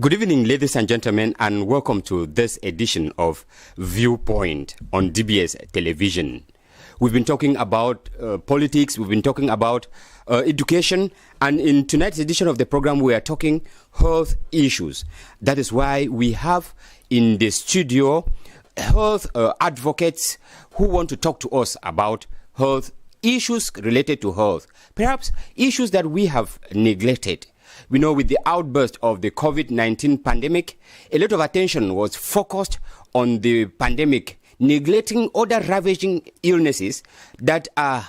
Good evening, ladies and gentlemen, and welcome to this edition of Viewpoint on DBS Television. We've been talking about politics, we've been talking about education, and in tonight's edition of the program, we are talking health issues. That is why we have in the studio health advocates who want to talk to us about health issues related to health, perhaps issues that we have neglected. We know with the outburst of the COVID-19 pandemic, a lot of attention was focused on the pandemic, neglecting other ravaging illnesses that are,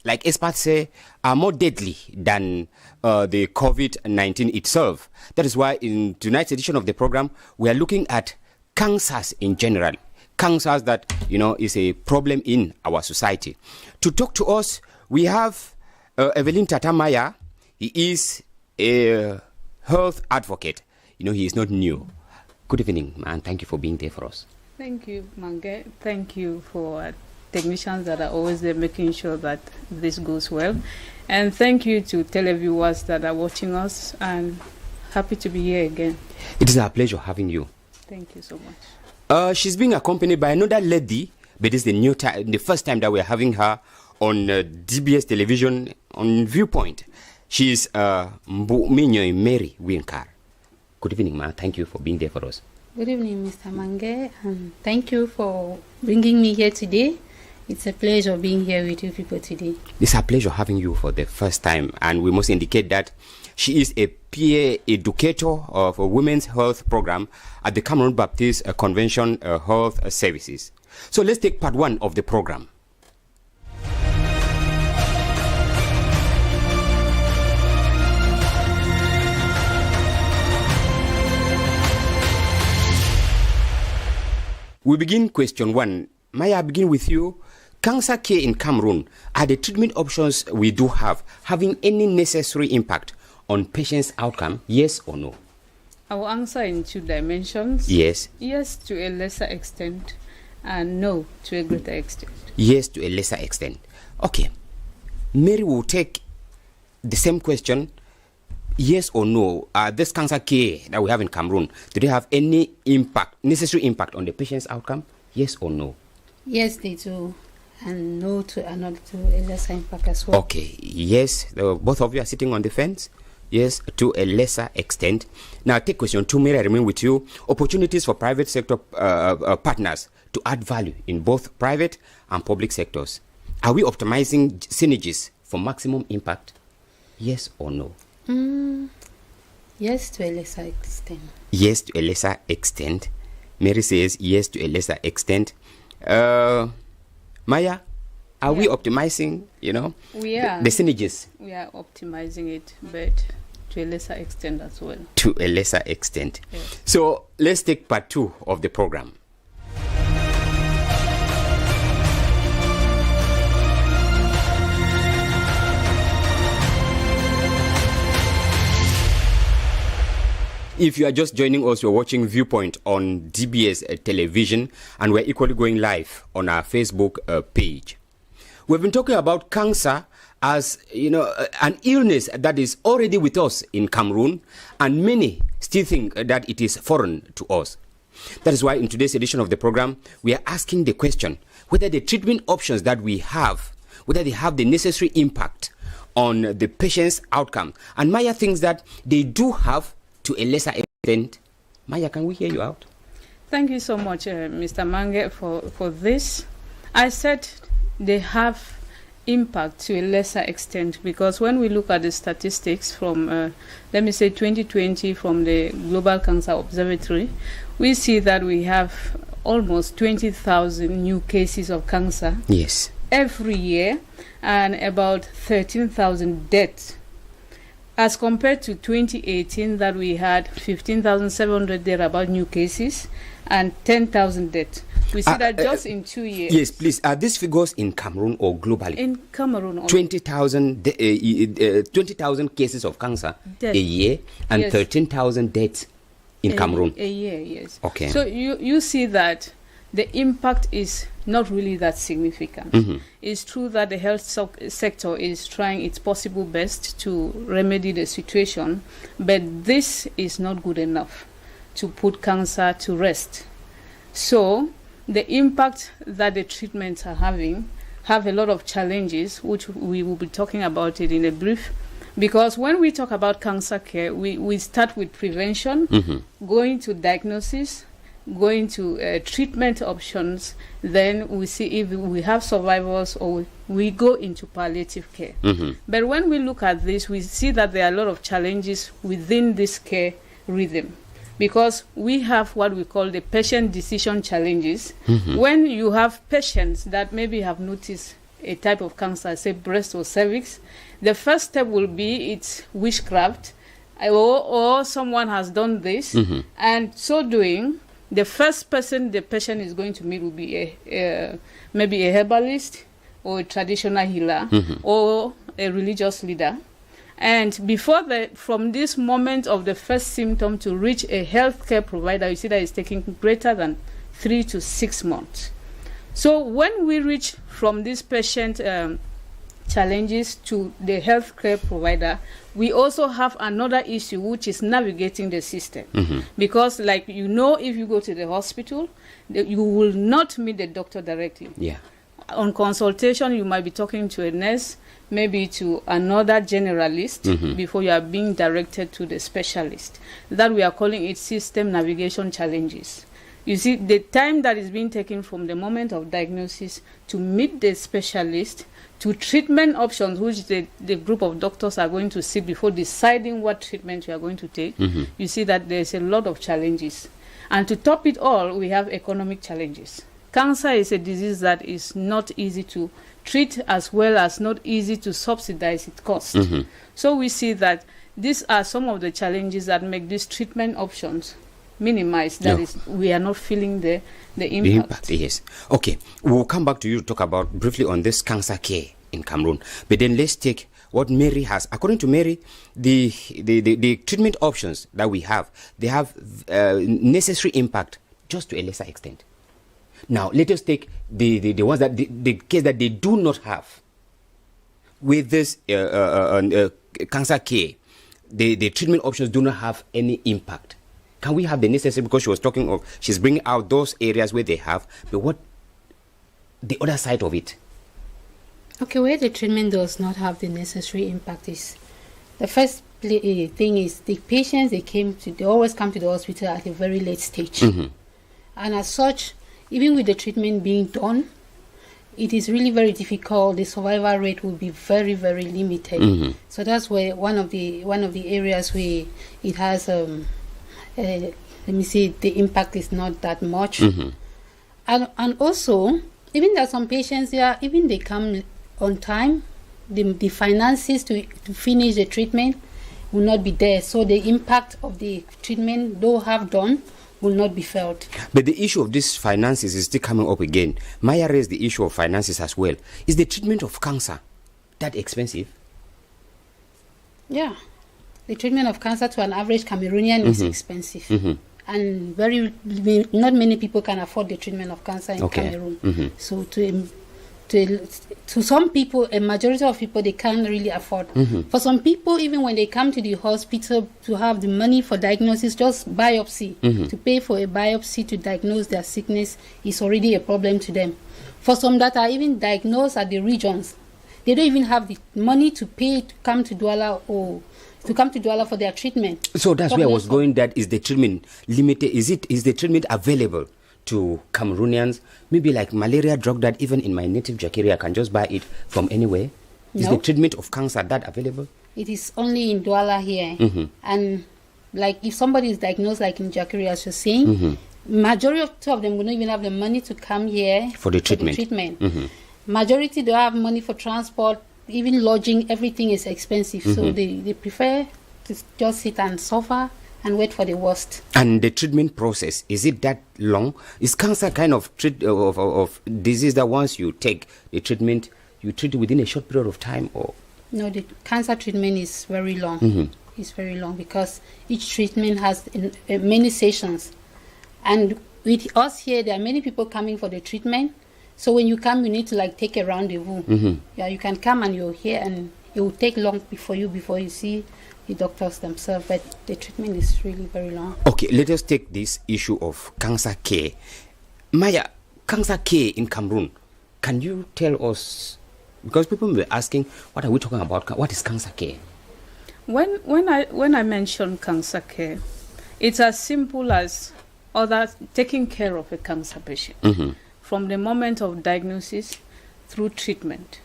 like experts say, are more deadly than the COVID-19 itself. That is why in tonight's edition of the program, we are looking at cancers in general. Cancers that, is a problem in our society. To talk to us, we have Evelyn Tatamaya. He is a health advocate. He is not new. Good evening, man. Thank you for being there for us. Thank you, Mange. Thank you for technicians that are always there making sure that this goes well. And thank you to televiewers that are watching us, and happy to be here again. It is our pleasure having you. Thank you so much. She's being accompanied by another lady, but it's the first time that we're having her on DBS Television on Viewpoint. She's Mbu Mary Winkar. Good evening, ma'am. Thank you for being there for us. Good evening, Mr. Mange, and thank you for bringing me here today. It's a pleasure being here with you people today. It's a pleasure having you for the first time, and we must indicate that she is a peer educator of a women's health program at the Cameroon Baptist Convention Health Services. So let's take part one of the program. We begin question one. Maya, I begin with you. Cancer care in Cameroon, are the treatment options we do have having any necessary impact on patients' outcome, yes or no? I will answer in two dimensions. Yes. Yes, to a lesser extent, and no, to a greater extent. Yes, to a lesser extent. Okay. Mary will take the same question. Yes or no, this cancer care that we have in Cameroon, do they have any impact, necessary impact on the patient's outcome? Yes or no? Yes, they do. And no to another, to a lesser impact as well. Okay, yes, both of you are sitting on the fence. Yes, to a lesser extent. Now, take question two, Mary, I remain with you. Opportunities for private sector partners to add value in both private and public sectors. Are we optimizing synergies for maximum impact? Yes or no? Yes, to a lesser extent. Yes, to a lesser extent. Mary says yes to a lesser extent. Maya, are we optimizing, We are. the synergies? We are optimizing it, but to a lesser extent as well. To a lesser extent. Yes. So let's take part two of the program. If you are just joining us, you're watching Viewpoint on DBS Television, and we're equally going live on our Facebook page. We've been talking about cancer as, an illness that is already with us in Cameroon, and many still think that it is foreign to us. That is why in today's edition of the program, we are asking the question whether the treatment options that we have, whether they have the necessary impact on the patient's outcome. And Maya thinks that they do have to a lesser extent. Maya, can we hear you out? Thank you so much, Mr. Mange, for this. I said they have impact to a lesser extent because when we look at the statistics from, 2020 from the Global Cancer Observatory, we see that we have almost 20,000 new cases of cancer every year and about 13,000 deaths. As compared to 2018, that we had 15,700 thereabout new cases and 10,000 deaths. We see that just in 2 years. Yes, please. Are these figures in Cameroon or globally? In Cameroon. 20,000 cases of cancer a year and 13,000 deaths in Cameroon. A year, yes. Okay. So you see that the impact is not really that significant. Mm-hmm. It's true that the health sector is trying its possible best to remedy the situation, but this is not good enough. to put cancer to rest. So the impact that the treatments are having have a lot of challenges, which we will be talking about it in a brief. Because when we talk about cancer care, we start with prevention, going to diagnosis, going to treatment options, then we see if we have survivors or we go into palliative care. But when we look at this, we see that there are a lot of challenges within this care rhythm, because we have what we call the patient decision challenges. When you have patients that maybe have noticed a type of cancer, say breast or cervix, the first step will be it's witchcraft, or someone has done this, and so doing, the first person the patient is going to meet will be maybe a herbalist or a traditional healer or a religious leader. And from this moment of the first symptom to reach a healthcare provider, you see that it's taking greater than 3 to 6 months. So when we reach from this patient challenges to the healthcare provider, we also have another issue, which is navigating the system. Because, like, if you go to the hospital, you will not meet the doctor directly. On consultation, you might be talking to a nurse, maybe to another generalist, before you are being directed to the specialist. That we are calling it system navigation challenges. You see, the time that is being taken from the moment of diagnosis to meet the specialist, to treatment options, which the group of doctors are going to see before deciding what treatment you are going to take, you see that there's a lot of challenges. And to top it all, we have economic challenges. Cancer is a disease that is not easy to treat, as well as not easy to subsidize its cost. So we see that these are some of the challenges that make these treatment options minimized. That is, we are not feeling the impact. The impact, yes. Okay, we'll come back to you to talk about briefly on this cancer care in Cameroon. But then let's take what Mary has. According to Mary, the treatment options that we have, they have necessary impact, just to a lesser extent. Now, let us take the ones that the case that they do not have. With this cancer care, the treatment options do not have any impact. Can we have the necessary, because she was talking of, she's bringing out those areas where they have, but what the other side of it? Okay, where the treatment does not have the necessary impact is, the first thing is the patients, they always come to the hospital at a very late stage. And as such, even with the treatment being done, it is really very difficult. The survival rate will be very, very limited. So that's where one of the areas where it has let me see, the impact is not that much. And also, even there are some patients there, even they come on time, the finances to finish the treatment will not be there. So the impact of the treatment, though have done, will not be felt. But the issue of these finances is still coming up again. Maya raised the issue of finances as well. Is the treatment of cancer that expensive? Yeah. The treatment of cancer to an average Cameroonian is expensive. And not many people can afford the treatment of cancer in Cameroon. So to some people, a majority of people, they can't really afford. For some people, even when they come to the hospital to have the money for diagnosis, just biopsy, to pay for a biopsy to diagnose their sickness is already a problem to them. For some that are even diagnosed at the regions, they don't even have the money to pay to come to Douala for their treatment. So that's where I was going. That is the treatment limited? Is the treatment available to Cameroonians? Maybe like malaria drug that even in my native Jackeria I can just buy it from anywhere. Is the treatment of cancer that available? It is only in Douala here. And like if somebody is diagnosed like in Jackeria, as you're saying, majority of them will not even have the money to come here for the treatment. Majority don't have money for transport. Even lodging, everything is expensive. So they prefer to just sit and suffer and wait for the worst. And the treatment process, is it that long? Is cancer kind of of disease that once you take the treatment, you treat it within a short period of time? Or no, the cancer treatment is very long. It's very long because each treatment has many sessions. And with us here, there are many people coming for the treatment. So when you come, you need to like take a rendezvous. Yeah, you can come and you're here and it will take long before you see the doctors themselves, but the treatment is really very long. Okay, let us take this issue of cancer care. Maya, cancer care in Cameroon, can you tell us, because people were asking, what are we talking about? What is cancer care? When I mention cancer care, it's as simple as taking care of a cancer patient from the moment of diagnosis through treatment,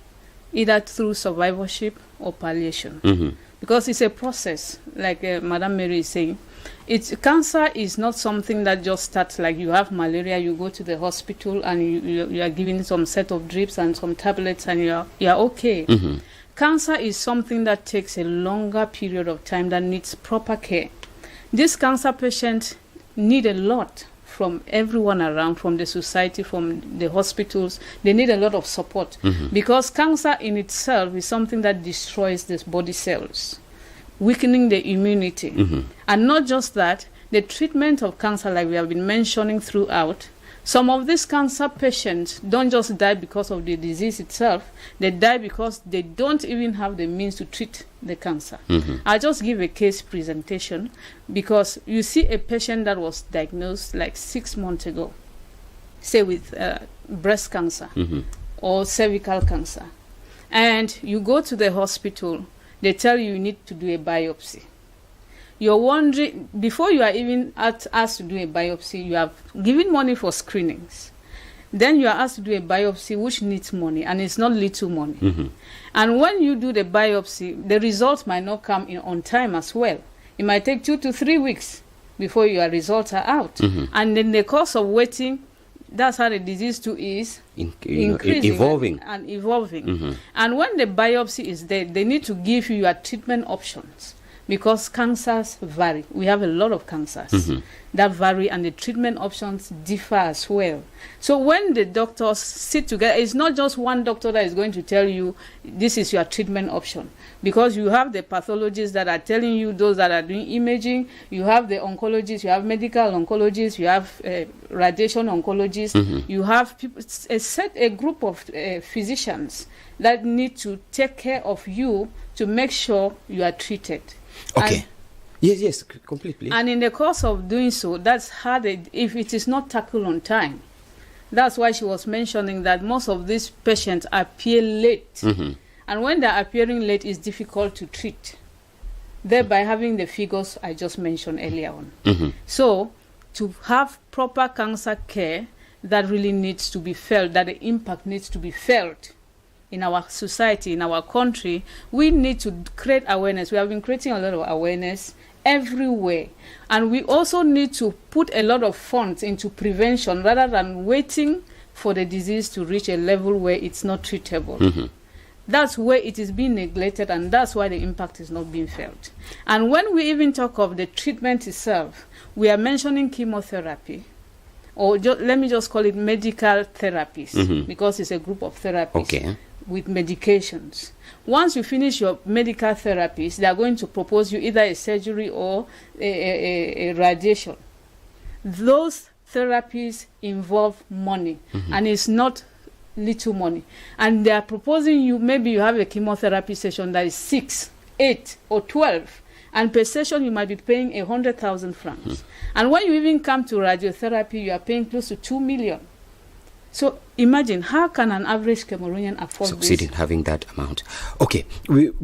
either through survivorship or palliation. Because it's a process, like Madam Mary is saying. Cancer is not something that just starts like you have malaria, you go to the hospital and you are given some set of drips and some tablets and you're okay. Cancer is something that takes a longer period of time that needs proper care. These cancer patients need a lot from everyone around, from the society, from the hospitals. They need a lot of support because cancer in itself is something that destroys these body cells, weakening the immunity. And not just that, the treatment of cancer, like we have been mentioning throughout, some of these cancer patients don't just die because of the disease itself, they die because they don't even have the means to treat the cancer. I'll just give a case presentation, because you see a patient that was diagnosed like 6 months ago, say with breast cancer or cervical cancer, and you go to the hospital, they tell you need to do a biopsy. You're wondering, before you are even asked to do a biopsy, you have given money for screenings. Then you are asked to do a biopsy, which needs money, and it's not little money. And when you do the biopsy, the results might not come in on time as well. It might take 2 to 3 weeks before your results are out. And in the course of waiting, that's how the disease too is increasing, evolving. And when the biopsy is there, they need to give you your treatment options, because cancers vary. We have a lot of cancers that vary, and the treatment options differ as well. So when the doctors sit together, it's not just one doctor that is going to tell you this is your treatment option, because you have the pathologists that are telling you, those that are doing imaging, you have the oncologists, you have medical oncologists, you have radiation oncologists, you have people, a group of physicians that need to take care of you to make sure you are treated. Okay. Yes, completely. And in the course of doing so, that's hard if it is not tackled on time. That's why she was mentioning that most of these patients appear late. And when they're appearing late, it's difficult to treat, thereby having the figures I just mentioned earlier on. So to have proper cancer care, that really needs to be felt, that the impact needs to be felt in our society, in our country. We need to create awareness. We have been creating a lot of awareness everywhere. And we also need to put a lot of funds into prevention rather than waiting for the disease to reach a level where it's not treatable. That's where it is being neglected, and that's why the impact is not being felt. And when we even talk of the treatment itself, we are mentioning chemotherapy, or let me just call it medical therapies, because it's a group of therapies with medications. Once you finish your medical therapies, they are going to propose you either a surgery or a radiation. Those therapies involve money, and it's not little money. And they are proposing you, maybe you have a chemotherapy session that is 6, 8, or 12, and per session you might be paying 100,000 francs. And when you even come to radiotherapy, you are paying close to 2 million. So imagine, how can an average Cameroonian afford succeed in having that amount? Okay,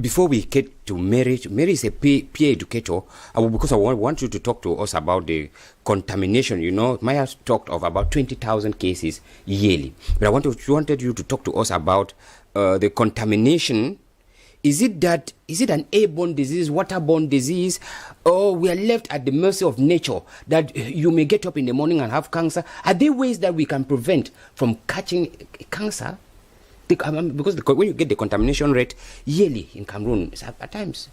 before we get to Mary is a peer educator, because I want you to talk to us about the contamination. You know, Maya talked of about 20,000 cases yearly, but I wanted you to talk to us about the contamination. Is it an airborne disease, waterborne disease, or we are left at the mercy of nature, that you may get up in the morning and have cancer? Are there ways that we can prevent from catching cancer? Because when you get the contamination rate yearly in Cameroon, at times.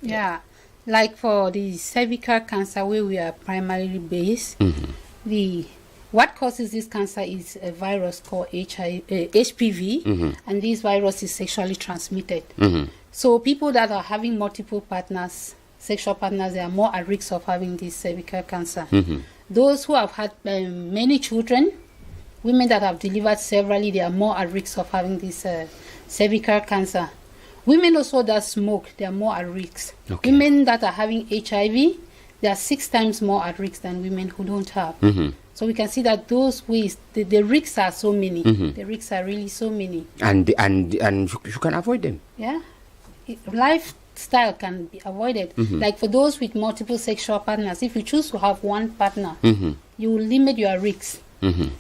Yeah, like for the cervical cancer, where we are primarily based, what causes this cancer is a virus called HPV, and this virus is sexually transmitted. So people that are having multiple partners, sexual partners, they are more at risk of having this cervical cancer. Those who have had many children, women that have delivered severally, they are more at risk of having this cervical cancer. Women also that smoke, they are more at risk. Okay. Women that are having HIV, they are 6 times more at risk than women who don't have. So we can see that those ways, the risks are so many. The risks are really so many. And you can avoid them. Yeah. Lifestyle can be avoided. Like for those with multiple sexual partners, if you choose to have one partner, you will limit your risks.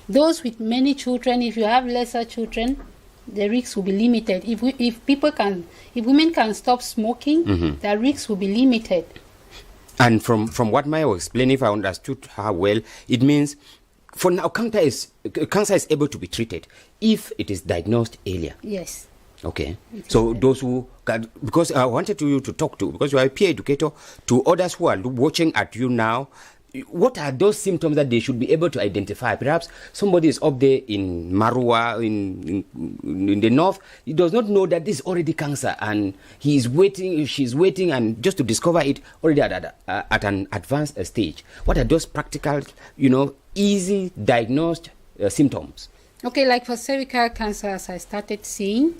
Those with many children, if you have lesser children, the risks will be limited. If women can stop smoking, their risks will be limited. And from what Maya was explaining, if I understood her well, it means for now cancer is able to be treated if it is diagnosed earlier. Yes. Okay. So those who can, because I wanted you to talk to, because you are a peer educator, to others who are watching at you now, what are those symptoms that they should be able to identify? Perhaps somebody is up there in Marua, in the north, he does not know that this is already cancer, and she's waiting, and just to discover it already at an advanced stage. What are those practical, easy diagnosed symptoms? Okay, like for cervical cancer, as I started seeing,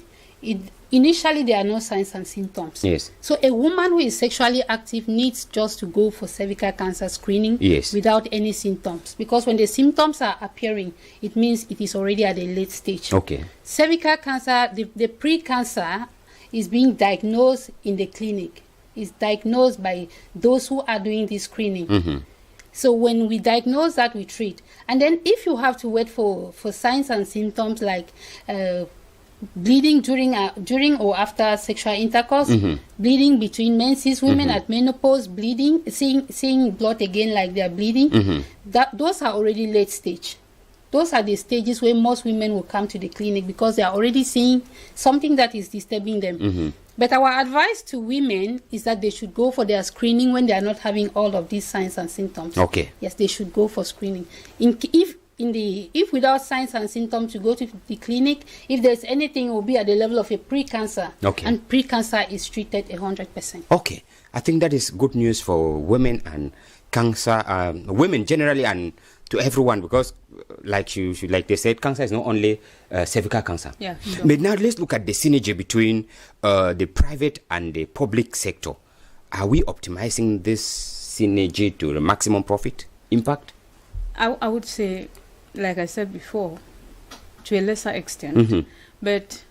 initially there are no signs and symptoms. Yes. So a woman who is sexually active needs just to go for cervical cancer screening without any symptoms. Because when the symptoms are appearing, it means it is already at a late stage. Okay. Cervical cancer, the pre-cancer is being diagnosed in the clinic. It's diagnosed by those who are doing this screening. So when we diagnose that, we treat. And then if you have to wait for signs and symptoms like bleeding during or after sexual intercourse, bleeding between menses, women at menopause, bleeding, seeing blood again like they are bleeding, those are already late stage. Those are the stages where most women will come to the clinic because they are already seeing something that is disturbing them. But our advice to women is that they should go for their screening when they are not having all of these signs and symptoms. Okay. Yes, they should go for screening. If without signs and symptoms you go to the clinic, if there's anything, it will be at the level of a pre-cancer. Okay. And pre-cancer is treated 100%. Okay. I think that is good news for women and cancer, women generally, and to everyone, because like they said, cancer is not only cervical cancer. Yeah. Sure. But now let's look at the synergy between the private and the public sector. Are we optimizing this synergy to the maximum profit impact? I would say, like I said before, to a lesser extent, but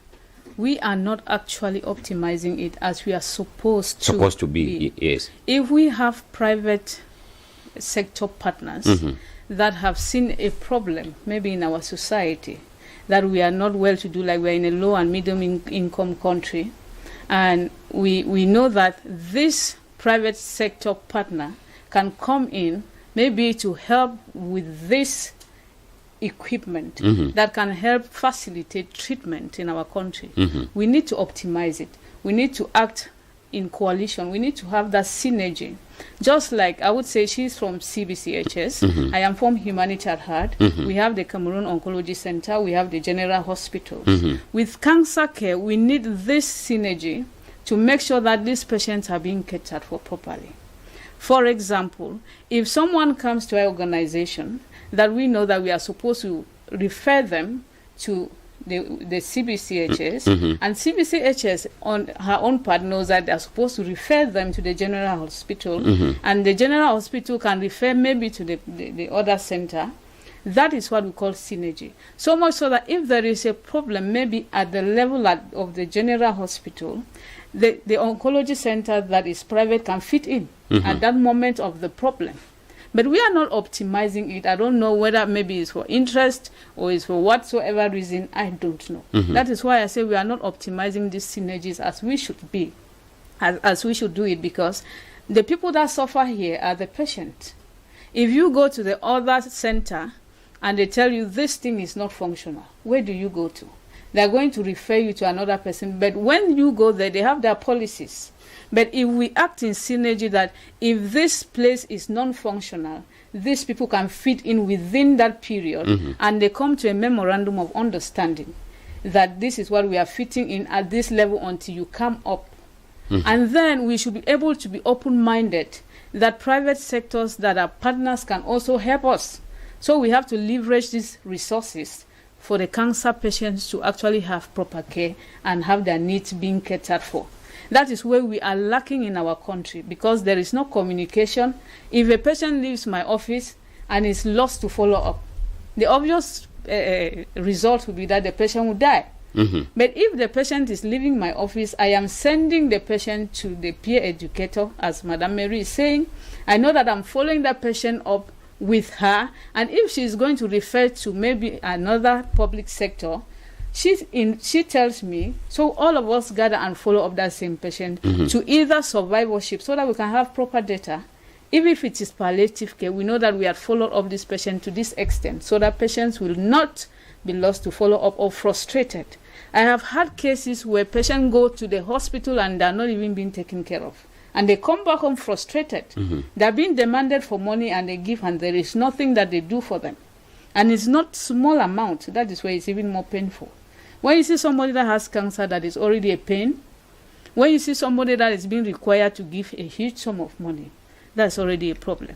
we are not actually optimizing it as we are supposed to be. Yes. If we have private sector partners that have seen a problem, maybe in our society, that we are not well to do, like we're in a low and medium income country, and we know that this private sector partner can come in maybe to help with this equipment that can help facilitate treatment in our country. We need to optimize it. We need to act in coalition. We need to have that synergy. Just like I would say, she's from CBCHS. I am from Humanity at Heart. We have the Cameroon Oncology Center. We have the General Hospital. With cancer care, we need this synergy to make sure that these patients are being catered for properly. For example, if someone comes to our organization that we know that we are supposed to refer them to the CBCHS, and CBCHS on her own part knows that they are supposed to refer them to the General Hospital, and the General Hospital can refer maybe to the other center. That is what we call synergy. So much so that if there is a problem maybe at the level of the General Hospital, the oncology center that is private can fit in at that moment of the problem. But we are not optimizing it. I don't know whether maybe it's for interest or it's for whatsoever reason. I don't know. That is why I say we are not optimizing these synergies as we should be, as we should do it, because the people that suffer here are the patient. If you go to the other center and they tell you this thing is not functional, where do you go to? They're going to refer you to another person. But when you go there, they have their policies. But if we act in synergy that if this place is non-functional, these people can fit in within that period, and they come to a memorandum of understanding that this is what we are fitting in at this level until you come up. And then we should be able to be open-minded that private sectors that are partners can also help us. So we have to leverage these resources for the cancer patients to actually have proper care and have their needs being catered for. That is where we are lacking in our country, because there is no communication. If a patient leaves my office and is lost to follow up, the obvious result will be that the patient will die. But if the patient is leaving my office, I am sending the patient to the peer educator, as Madam Mary is saying. I know that I'm following that patient up with her, and if she is going to refer to maybe another public sector, she tells me, so all of us gather and follow up that same patient to either survivorship, so that we can have proper data. Even if it is palliative care, we know that we have followed up this patient to this extent, so that patients will not be lost to follow up or frustrated. I have had cases where patients go to the hospital and they are not even being taken care of, and they come back home frustrated. They are being demanded for money and they give, and there is nothing that they do for them. And it's not small amount. That is where it's even more painful. When you see somebody that has cancer that is already a pain, when you see somebody that is being required to give a huge sum of money, that's already a problem.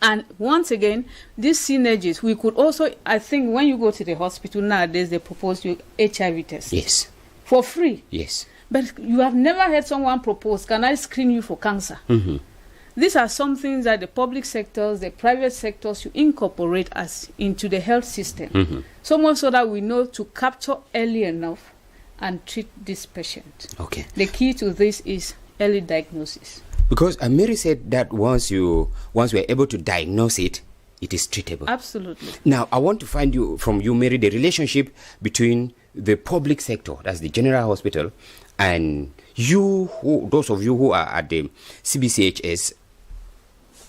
And once again, these synergies, we could also, I think when you go to the hospital nowadays, they propose you HIV test. Yes. For free. Yes. But you have never heard someone propose, can I screen you for cancer? These are some things that the public sectors, the private sectors should incorporate us into the health system. So much so that we know to capture early enough and treat this patient. Okay. The key to this is early diagnosis. Because Mary said that once we're able to diagnose it, it is treatable. Absolutely. Now, I want to find from you, Mary, the relationship between the public sector, that's the general hospital, and those of you who are at the CBCHS.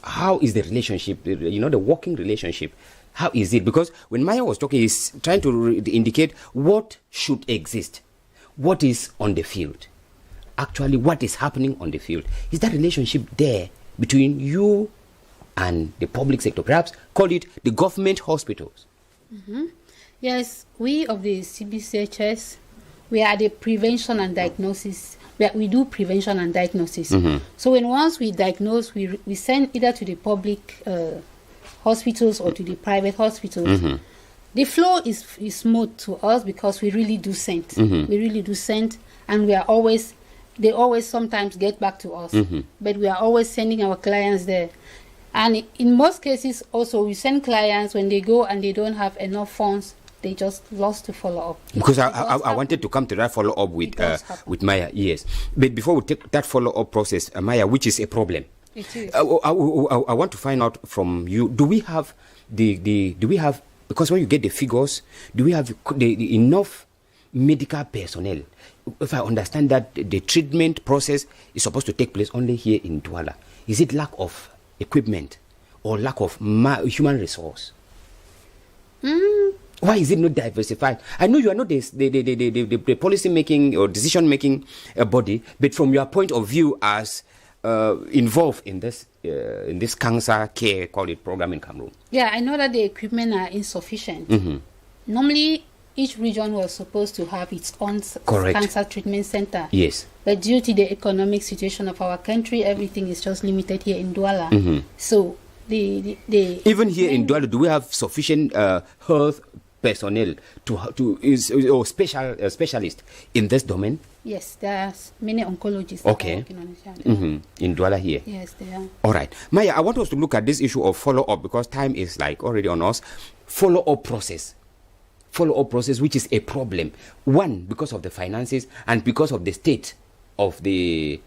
How is the relationship, the working relationship? How is it? Because when Maya was talking, he's trying to indicate what should exist, what is on the field. Actually, what is happening on the field. Is that relationship there between you and the public sector? Perhaps call it the government hospitals. Yes, we of the CBCHS, we are the prevention and diagnosis. We do prevention and diagnosis. So once we diagnose, we send either to the public hospitals or to the private hospitals. The flow is smooth to us because we really do send. We really do send, and they always sometimes get back to us. But we are always sending our clients there. And in most cases also, we send clients when they go and they don't have enough funds. They just lost to follow up. Because I wanted to come to that follow up with Maya, yes. But before we take that follow up process, Maya, which is a problem, It is. I want to find out from you: do we have because when you get the figures, do we have the enough medical personnel? If I understand that the treatment process is supposed to take place only here in Douala, is it lack of equipment or lack of human resource? Why is it not diversified? I know you are not the policy making or decision making body, but from your point of view as involved in this cancer care, call it program in Cameroon. Yeah, I know that the equipment are insufficient. Normally, each region was supposed to have its own cancer treatment center. Yes. But due to the economic situation of our country, everything is just limited here in Douala. So even here in Douala, do we have sufficient health personnel or specialists in this domain? Yes, there are many oncologists okay. that are working on it. In Douala here? Yes, there are. All right. Maya, I want us to look at this issue of follow-up because time is already on us. Follow-up process, which is a problem. One, because of the finances and because of the state of the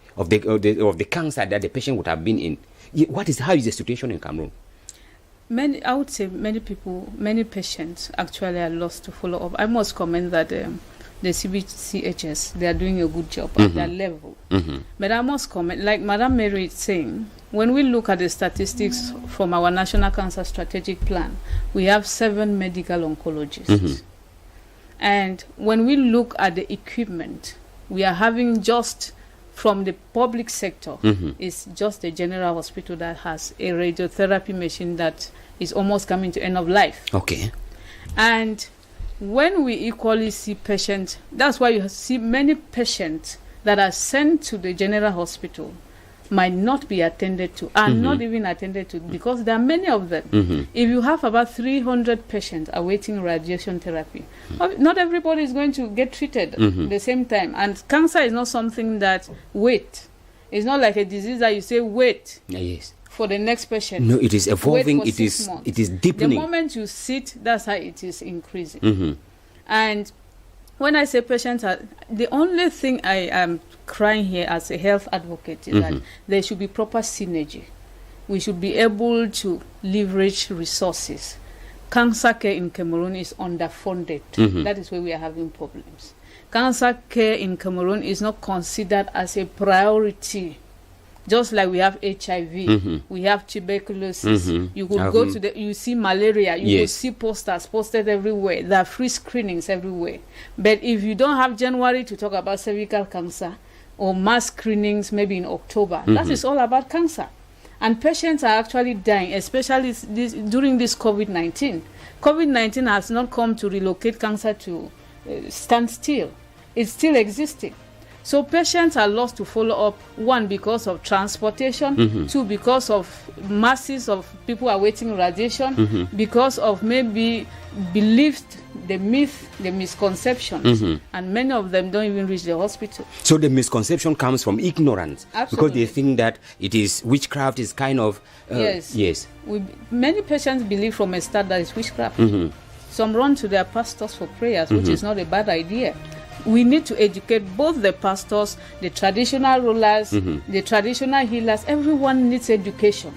cancer that the patient would have been in. How is the situation in Cameroon? I would say many patients actually are lost to follow up. I must comment that the CBCHS, they are doing a good job at that level. But I must comment, like Madam Mary is saying, when we look at the statistics from our National Cancer Strategic Plan, we have 7 medical oncologists. And when we look at the equipment, we are having just from the public sector, it's just the general hospital that has a radiotherapy machine that is almost coming to end of life. Okay. And when we equally see patients, that's why you see many patients that are sent to the general hospital might not be attended to, and not even attended to, because there are many of them. If you have about 300 patients awaiting radiation therapy, not everybody is going to get treated at the same time. And cancer is not something that wait. It's not like a disease that you say wait. Yes. For the next patient. No, it is evolving. It is deepening. The moment you sit, that's how it is increasing. And when I say patients are, the only thing I am crying here as a health advocate is that there should be proper synergy. We should be able to leverage resources. Cancer care in Cameroon is underfunded. That is where we are having problems. Cancer care in Cameroon is not considered as a priority. Just like we have HIV, we have tuberculosis. You could go to you see malaria, you will see posters posted everywhere. There are free screenings everywhere. But if you don't have January to talk about cervical cancer, or mass screenings maybe in October, that is all about cancer. And patients are actually dying, especially during this COVID-19. COVID-19 has not come to relocate cancer to stand still. It's still existing. So patients are lost to follow up, one, because of transportation, two, because of masses of people awaiting radiation, because of maybe beliefs, the myth, the misconceptions, and many of them don't even reach the hospital. So the misconception comes from ignorance. Absolutely. Because they think that it is witchcraft is kind of... yes. Many patients believe from a start that it's witchcraft. Some run to their pastors for prayers, which is not a bad idea. We need to educate both the pastors, the traditional rulers, the traditional healers. Everyone needs education.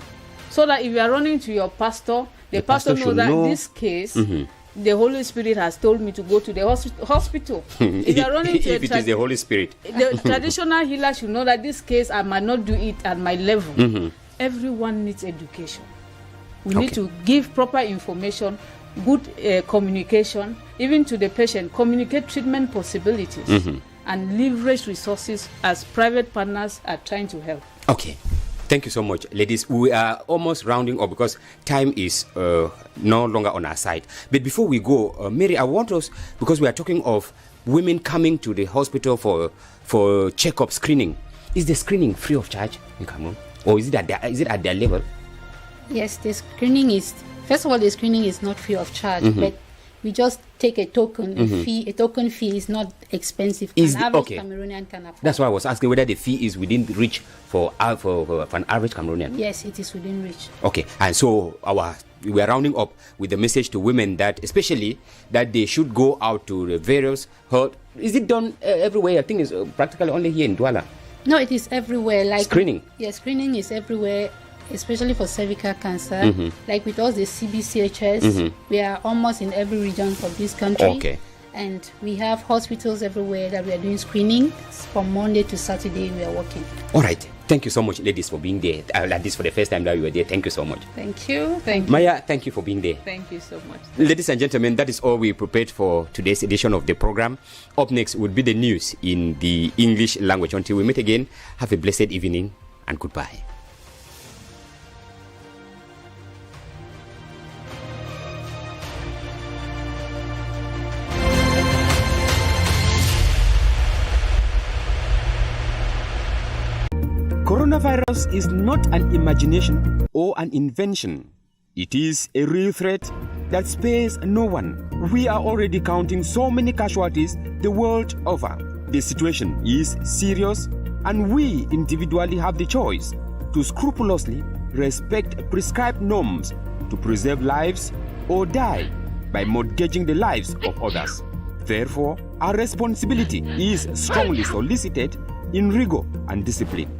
So that if you are running to your pastor, the pastor knows that in this case, the Holy Spirit has told me to go to the hospital. If you are running to if it is the Holy Spirit. The traditional healer should know that this case, I might not do it at my level. Everyone needs education. We need to give proper information, good communication, even to the patient, communicate treatment possibilities, and leverage resources as private partners are trying to help. Okay. Thank you so much, ladies. We are almost rounding up because time is no longer on our side. But before we go, Mary, I want us, because we are talking of women coming to the hospital for checkup screening. Is the screening free of charge in Cameroon? Or is it at their level? Yes, the screening is, first of all, the screening is not free of charge, but we just take a token, a fee. A token fee is not expensive. An average Cameroonian can afford. That's why I was asking whether the fee is within reach for an average Cameroonian. Yes, it is within reach. Okay, and so we are rounding up with the message to women that, especially, that they should go out to the various health. Is it done everywhere? I think it's practically only here in Douala. No, it is everywhere. Like screening. Yes, screening is everywhere, especially for cervical cancer. Like with us, the CBCHS, we are almost in every region of this country. Okay. And we have hospitals everywhere that we are doing screening. From Monday to Saturday, we are working. All right. Thank you so much, ladies, for being there. Like this for the first time that you were there. Thank you so much. Thank you. Thank you. Maya, thank you for being there. Thank you so much. Ladies and gentlemen, that is all we prepared for today's edition of the program. Up next would be the news in the English language. Until we meet again, have a blessed evening and goodbye. Coronavirus is not an imagination or an invention. It is a real threat that spares no one. We are already counting so many casualties the world over. The situation is serious, and we individually have the choice to scrupulously respect prescribed norms to preserve lives or die by mortgaging the lives of others. Therefore, our responsibility is strongly solicited in rigor and discipline.